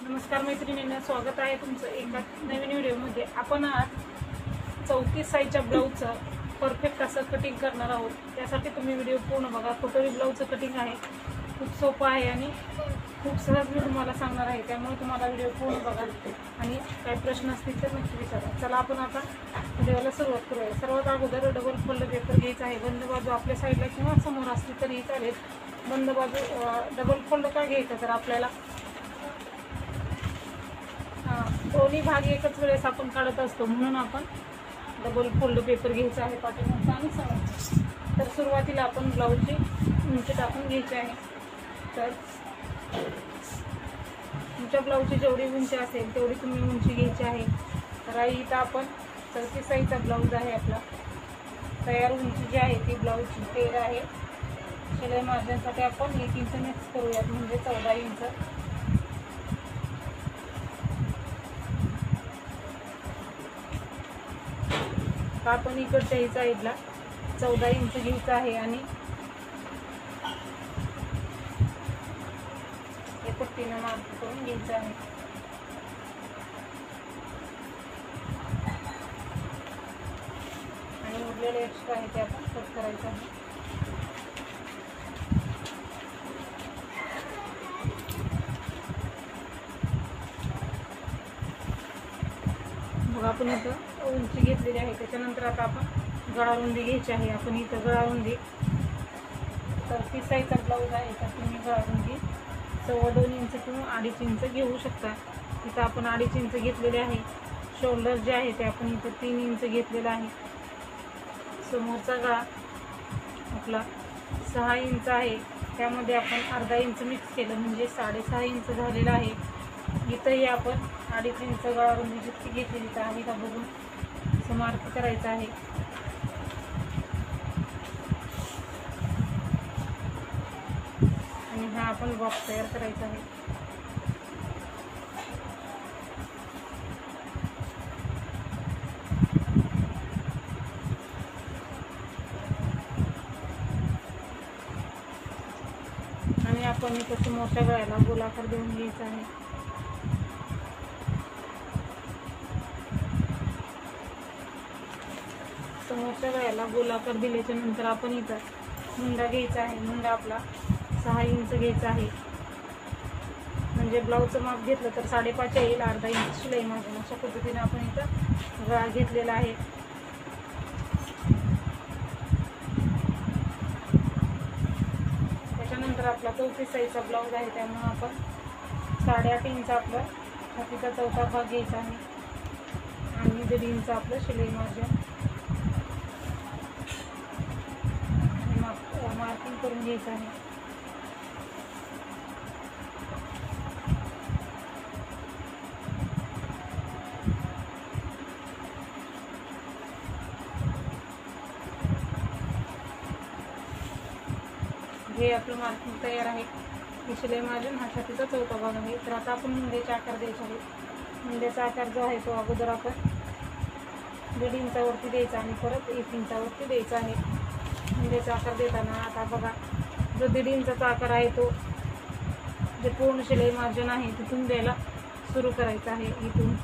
नमस्कार मैत्रिणींना, स्वागत आहे तुमचं एका नवीन व्हिडिओमध्ये। आपण आज 34 साईजच्या ब्लाऊजचं परफेक्ट असं कटिंग करणार आहोत। त्यासाठी तुम्ही व्हिडिओ पूर्ण बघा। कटोरी ब्लाऊजचं कटिंग आहे, खूप सोपं आहे आणि खूप सहज मी तुम्हाला सांगणार आहे, त्यामुळे तुम्हाला व्हिडिओ पूर्ण बघा आणि काही प्रश्न असतील तर नक्की विचारा। चला आपण आता व्हिडिओला सुरुवात करूया। सर्वात अगोदर डबल फोल्ड पेपर घ्यायचा आहे। बंद बाजू आपल्या साईडला किंवा समोर असली तरी चालेल। बंद बाजू डबल फोल्ड का घ्यायचं तर आपल्याला दोन्ही भाग एकच वेळेस आपण काढत असतो, म्हणून आपण डबल फोल्ड पेपर घ्यायचा आहे पाठीमागचा आणि समोर। तर सुरुवातीला आपण ब्लाऊजची उंची टाकून घ्यायची आहे। तर तुमच्या ब्लाऊजची जेवढी उंची असेल तेवढी तुम्ही उंची घ्यायची आहे। तर इथं आपण 34 साईजचा ब्लाऊज आहे आपला। तयार उंची जी आहे ती ब्लाऊजची 13 आहे। शिलाई मार्जिनसाठी आपण 1 इंच मिक्स करूयात, म्हणजे 14 इंच। आपण इकडच्या साईडला 14 इंच घ्यायचं आहे आणि हे पट्टीनं मार्क करून घ्यायचं आहे। आणि उरलेले एक्स्ट्रा आहे ते आपण कट करायचं आहे। मग आपण इथं उंची घेतलेली आहे, त्याच्यानंतर आता आपण गळा रुंदी घ्यायची आहे। आपण इथं गळा रुंदी 34 साईजचा ब्लाऊज आहे, तर तुम्ही गळा रुंदी 2.25 इंच किंवा 2.5 इंच घेऊ शकता। इथं आपण 2.5 इंच घेतलेले आहे। शोल्डर जे आहे ते आपण इथं 3 इंच घेतलेला आहे। समोरचा गळा आपला 6 इंच आहे, त्यामध्ये आपण अर्धा इंच मिक्स केलं म्हणजे 6.5 इंच झालेला आहे। इथंही आपण 2.5 इंच गळा रुंदी जितकी घेतलेली आहे का बघून असं मार्क करायचं आहे। आणि हा आपण बॉक्स तयार करायचा आहे। आणि आपण इथं समोरच्या गळ्याला गोलाकार देऊन घ्यायचा आहे। समोरच्या गळ्याला गोलाकार दिल्याच्या नंतर आपण इथं मुंडा घ्यायचा आहे। मुंडा आपला 6 इंच घ्यायचा आहे, म्हणजे ब्लाऊजचं माप घेतलं तर 5.5 येईल। अर्धा इंच शिलाई मार्जिन अशा पद्धतीने आपण इथं गळा घेतलेला आहे। त्याच्यानंतर आपला 34 साईजचा ब्लाऊज आहे, त्यामुळे आपण 8.5 इंच आपला छातीचा चौथा भाग घ्यायचा आहे आणि 1.5 इंच आपलं शिलाई मार्जिन मार्किंग करून घ्यायचं आहे। हे आपलं मार्किंग तयार आहे। शिलाई मार्जिन हा छातीचा चौथा भाग आहे। तर आता आपण मुंड्याचे आकार द्यायचे आहे। मुंड्याचा आकार जो आहे तो अगोदर आपण 1.5 इंचावरती द्यायचा आणि परत 1 इंचावरती द्यायचा आहे। मुंड्याचा आकार देताना आता बघा, जो 1.5 इंचाचा आकार आहे तो जे पूर्ण शिलाई मार्जिन आहे तिथून द्यायला सुरू करायचं आहे, इथून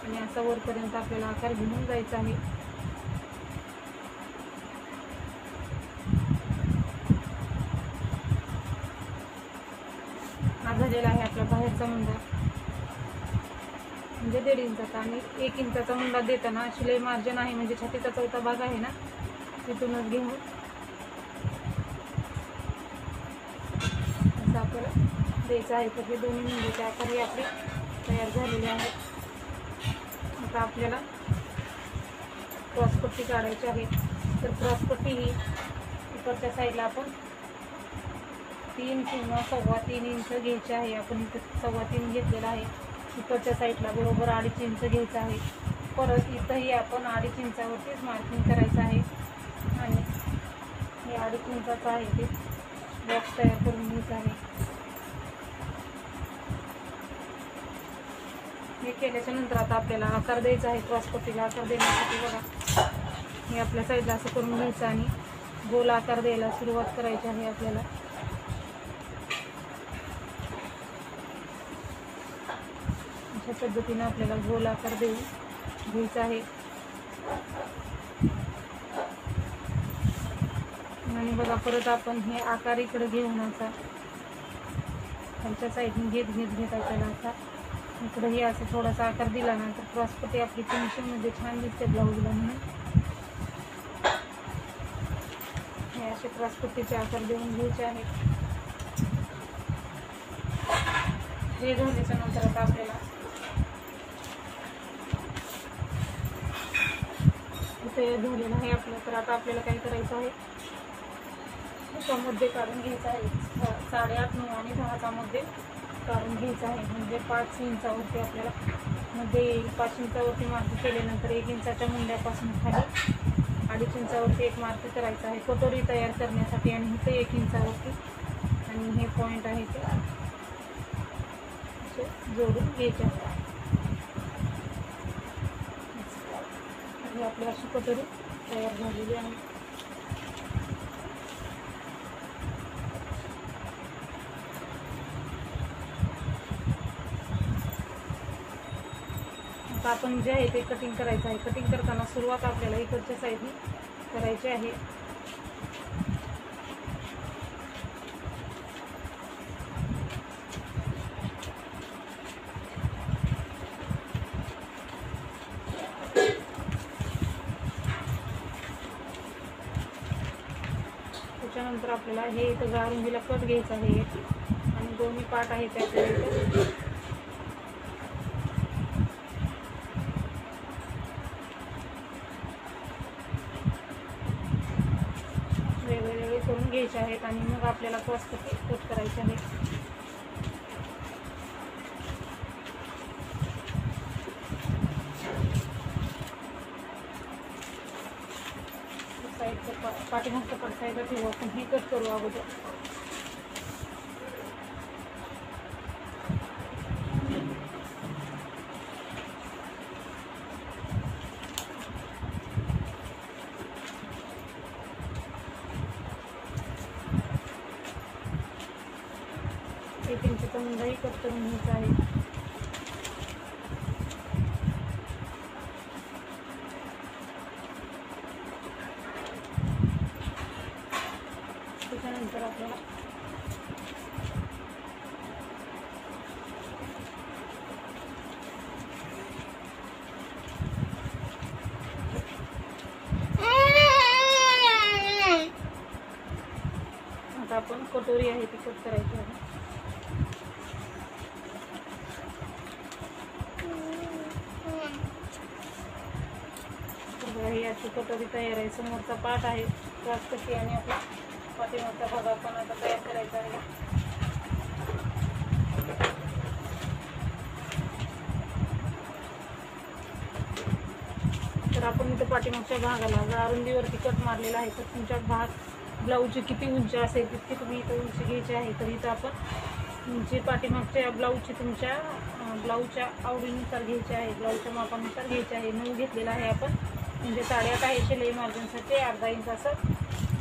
आणि असा वरपर्यंत आपल्याला आकार घेऊन जायचा आहे। हा झालेला आहे आपला बाहेरचा मुंडा, म्हणजे 1.5 इंचाचा। आणि 1 इंचाचा मुंडा देताना शिलाई मार्जिन आहे म्हणजे छातीचा चौथा भाग आहे ना, तिथूनच घेऊन असं आपल्याला द्यायचं आहे। तर हे दोन्ही मुंड्याचे आकार आपले तयार झालेले आहेत। आता आपल्याला क्रॉसपट्टी काढायची आहे। तर क्रॉसपट्टी ही इकडच्या साईडला आपण 3 किंवा 3.25 इंच घ्यायचे आहे। आपण इथं 3.25 घेतलेला आहे। इकडच्या साईडला बरोबर 2.5 इंच घ्यायचं आहे। परत इथंही आपण 2.5 इंचावरतीच मार्किंग करायचं आहे आणि हे 2.5 इंचाचं आहे ते बॉक्स तयार करून घ्यायचं आहे। हे केल्याच्या नंतर आता आपल्याला आकार द्यायचा आहे। क्रॉसपट्टीला आकार देण्यासाठी बघा, हे आपल्या साईडला असं करून घ्यायचं आणि गोल आकार द्यायला सुरुवात करायची आहे आपल्याला। अशा पद्धतीने आपल्याला गोल आकार देऊन घ्यायचा आहे. आणि बघा परत आपण हे आकार इकडे घेऊन असा खालच्या साईडने घेत आपल्याला असा इकडेही असं थोडासा आकार दिला ना तर क्रॉसपट्टी आपली फिनिशिंगमध्ये छान दिसते ब्लाऊजला. म्हणून हे असे क्रॉसपट्टीचे आकार देऊन घ्यायचे आहेत. हे झाल्याच्या नंतर आता आपल्याला तयार झालेलं आहे आपलं. तर आता आपल्याला काय करायचं आहे, एका मध्ये काढून घ्यायचं आहे. 8.5, 9 आणि 10चा मध्ये काढून घ्यायचं आहे. म्हणजे 5 इंचावरती आपल्याला मध्ये येईल. 5 इंचावरती मार्क केल्यानंतर 1 इंचाच्या मुंड्यापासून खाली 2.5 इंचावरती एक मार्क करायचा आहे कटोरी तयार करण्यासाठी. आणि इथे 1 इंचावरती आणि हे पॉईंट आहे ते असे जोडून घ्यायचे आहे. आपली अशी कटोरी तयार झालेली आहे. आता आपण जे आहे ते कटिंग करायचं आहे. कटिंग करताना सुरुवात आपल्याला इकडच्या साईडने करायची आहे. त्याच्यानंतर आपल्याला हे इथं गारुंडीला कट घ्यायचा आहे आणि दोन्ही पार्ट आहे ते आपल्याला इथं वेगवेगळे करून घ्यायचे आहेत. आणि मग आपल्याला क्रॉसपट्टी कट करायची आहे. पाठीमागच्या पडसाईडला ठेवू आपण. हे कट करू अगोदर. एक इंचचा मुंडाही कट करून घ्यायचा आहे. त्याच्यानंतर आपल्याला आता आपण कटोरी आहे ती कट करायची आहे. ही अशी कटोरी तयार आहे. समोरचा पार्ट आहे क्रॉसपट्टी आणि आपला पाठीमागचा भाग आपण आता तयार करायचा आहे. तर आपण इथं पाठीमागच्या भागाला गारुंदीवरती कट मारलेला आहे. तर तुमच्या ब्लाऊजची किती उंची असेल तितकी तुम्ही इथं उंची घ्यायची आहे. तर इथं आपण उंची पाठीमागच्या ब्लाऊजची तुमच्या ब्लाऊजच्या आवडीनुसार घ्यायची आहे. ब्लाऊजच्या मापानुसार घ्यायची आहे. 9 घेतलेला आहे आपण. म्हणजे 8.5 आहे शिलाई मार्जिनसाठी. अर्धा इंच असं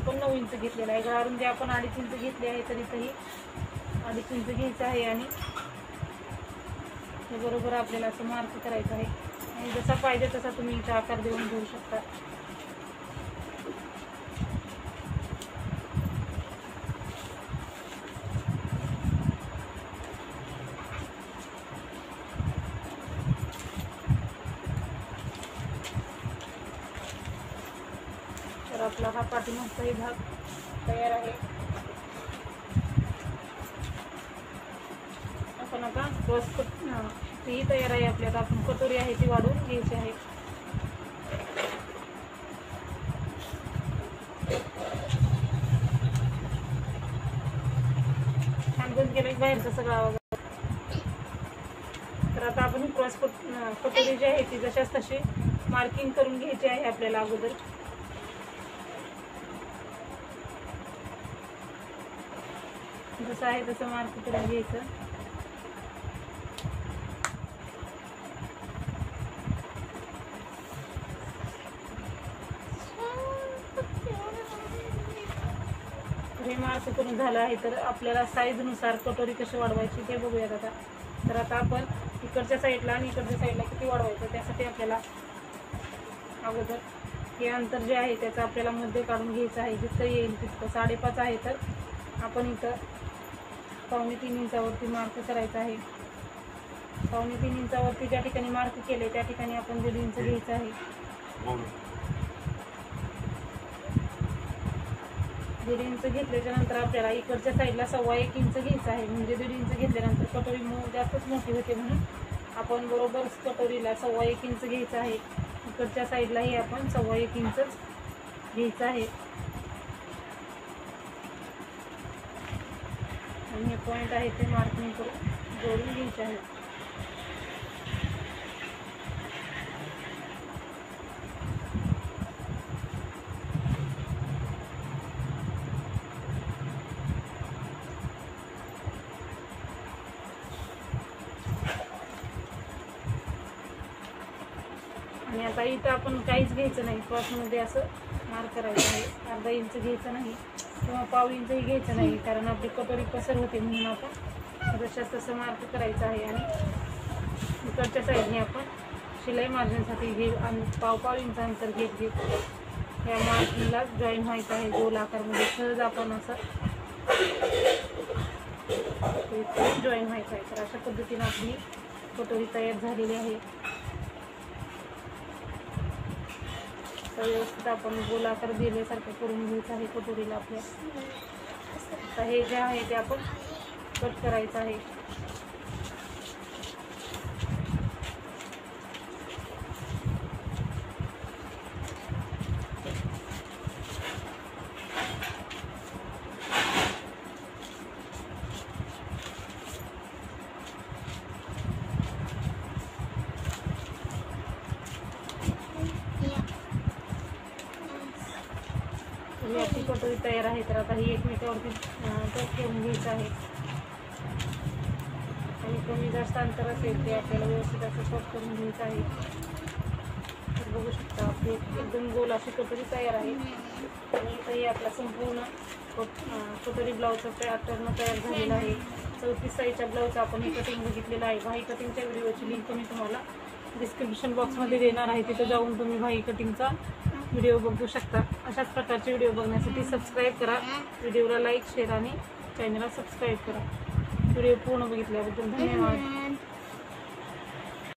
पण 9 इंच घेतलेला आहे. गारुंदी आपण 2.5 इंच घेतली आहे. तर इथंही 2.5 इंच घ्यायचं आहे. आणि हे बरोबर आपल्याला असं मार्क करायचं आहे. आणि जसा पाहिजे तसा तुम्ही इथं आकार देऊन घेऊ शकता. तर आपला हा पाठीमागचाही भाग तयार आहे. आपण आता क्रॉसपट्टी तयार आहे आपल्याला. आपण कटोरी आहे ती वाढवून घ्यायची आहे. छान बंद केलं बाहेरचा सगळा आवाज. तर आता आपण कटोरी जी आहे ती जशाच तशी मार्किंग करून घ्यायची आहे आपल्याला अगोदर. जसं आहे तसं मार्क करून घ्यायचं. हे मार्क करून झालं आहे. तर आपल्याला साईजनुसार कटोरी कशी वाढवायची ते बघूयात आता. तर आता आपण इकडच्या साईडला आणि इकडच्या साईडला किती वाढवायचं त्यासाठी आपल्याला अगोदर हे अंतर जे आहे त्याचं आपल्याला मध्य काढून घ्यायचं आहे. जितकं येईल तितकं 5.5 आहे तर आपण इथं 2.25 इंचावरती मार्क करायचं आहे. 2.25 इंचावरती ज्या ठिकाणी मार्क केले त्या ठिकाणी आपण 1.5 इंच घ्यायचं आहे. 1.5 इंच घेतल्याच्या नंतर आपल्याला इकडच्या साईडला 1.25 इंच घ्यायचं आहे. म्हणजे 1.5 इंच घेतल्यानंतर कटोरी जास्तच मोठी होते म्हणून आपण बरोबर कटोरीला 1.25 इंच घ्यायचं आहे. इकडच्या साईडलाही आपण 1.25 इंचच घ्यायचं आहे. आणि हे पॉईंट आहे ते मार्किंग करून जोडून घ्यायचे आहे. आणि आता इथं आपण काहीच घ्यायचं नाही. क्रॉसमध्ये असं मार्क करायचं आहे. 1/2 इंच घ्यायचं नाही किंवा 1/2 इंचही घ्यायचं नाही, कारण आपली कटोरी पसर होते म्हणून आपण जशास तसं मार्क करायचं आहे. आणि इकडच्या साईडने आपण शिलाई मार्जिनसाठी आणि 1/2 इंच अंतर घेत या मार्किंगला जॉईन व्हायचं आहे. गोल आकारमध्ये सहज आपण असं जॉईन व्हायचं आहे. तर अशा पद्धतीने आपली कटोरी तयार झालेली आहे. तर व्यवस्थित आपण गोल आकार दिल्यासारखं करून घ्यायचं आहे कटोरीला आपल्या. आता हे जे आहे ते आपण कट करायचं आहे. ही आपली कटोरी तयार आहे. तर आता ही एकमेकावरती टच करून घ्यायचं आहे. आणि कमी जास्त अंतर असेल ते आपल्याला व्यवस्थित असं कट करून घ्यायचं आहे. तर बघू शकता आपली एकदम गोल अशी कटोरी तयार आहे. आणि इथंही आपला संपूर्ण कटोरी ब्लाऊजचा पॅटर्न तयार झालेला आहे. 34 साईजच्या ब्लाऊजचा आपण ही कटिंग बघितलेलं आहे. भाई कटिंगच्या व्हिडिओची लिंक मी तुम्हाला डिस्क्रिप्शन बॉक्समध्ये देणार आहे. तिथं जाऊन तुम्ही भाई कटिंगचा व्हिडिओ बघू शकता. अशाच प्रकारचे व्हिडिओ बघण्यासाठी सबस्क्राईब करा. व्हिडिओला लाईक, शेअर आणि चॅनलला सबस्क्राईब करा. व्हिडिओ पूर्ण बघितल्याबद्दल धन्यवाद.